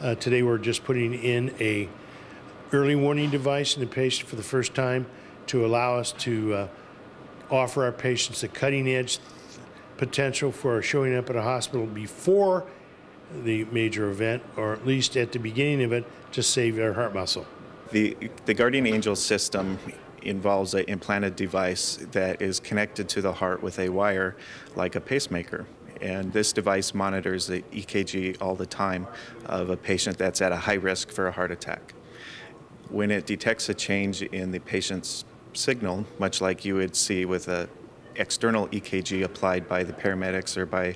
Today we're just putting in a early warning device in the patient for the first time to allow us to offer our patients a cutting edge potential for showing up at a hospital before the major event, or at least at the beginning of it, to save their heart muscle. The Guardian Angel system involves an implanted device that is connected to the heart with a wire like a pacemaker. And this device monitors the EKG all the time of a patient that's at a high risk for a heart attack. When it detects a change in the patient's signal, much like you would see with an external EKG applied by the paramedics or by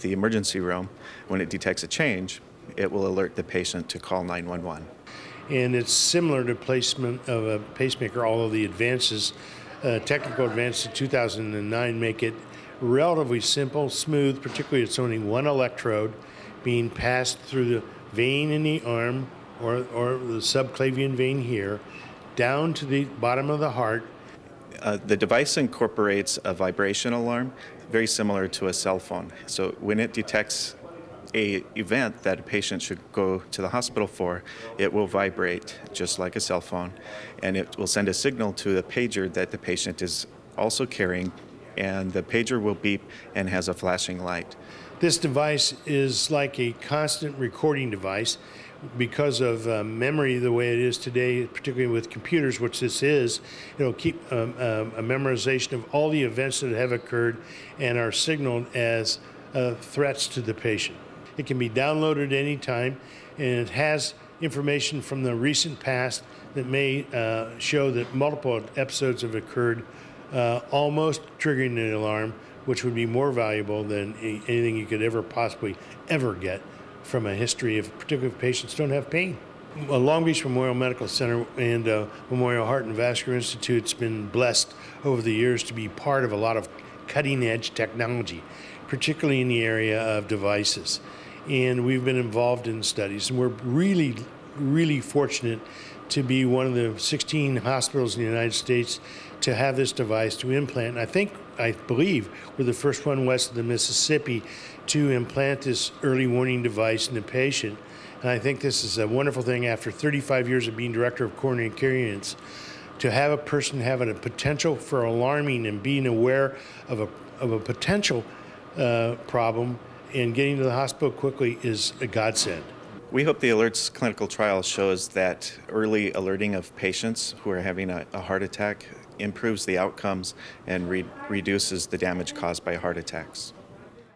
the emergency room, when it detects a change, it will alert the patient to call 911. And it's similar to placement of a pacemaker, although the advances, technical advances in 2009 make it relatively simple, smooth, particularly it's only one electrode being passed through the vein in the arm or the subclavian vein here, down to the bottom of the heart. The device incorporates a vibration alarm, very similar to a cell phone. So when it detects an event that a patient should go to the hospital for, it will vibrate just like a cell phone, and it will send a signal to the pager that the patient is also carrying, and the pager will beep and has a flashing light. This device is like a constant recording device. Because of memory the way it is today, particularly with computers, which this is, it'll keep a memorization of all the events that have occurred and are signaled as threats to the patient. It can be downloaded anytime, and it has information from the recent past that may show that multiple episodes have occurred, almost triggering an alarm, which would be more valuable than anything you could ever possibly get from a history of, particularly if patients don't have pain. Long Beach Memorial Medical Center and Memorial Heart and Vascular Institute's been blessed over the years to be part of a lot of cutting-edge technology, particularly in the area of devices. And we've been involved in studies, and we're really fortunate to be one of the 16 hospitals in the United States to have this device to implant. And I believe we're the first one west of the Mississippi to implant this early warning device in the patient. And I think this is a wonderful thing after 35 years of being director of coronary care units, to have a person having a potential for alarming and being aware of a potential problem and getting to the hospital quickly is a godsend. We hope the ALERTS clinical trial shows that early alerting of patients who are having a heart attack improves the outcomes and reduces the damage caused by heart attacks.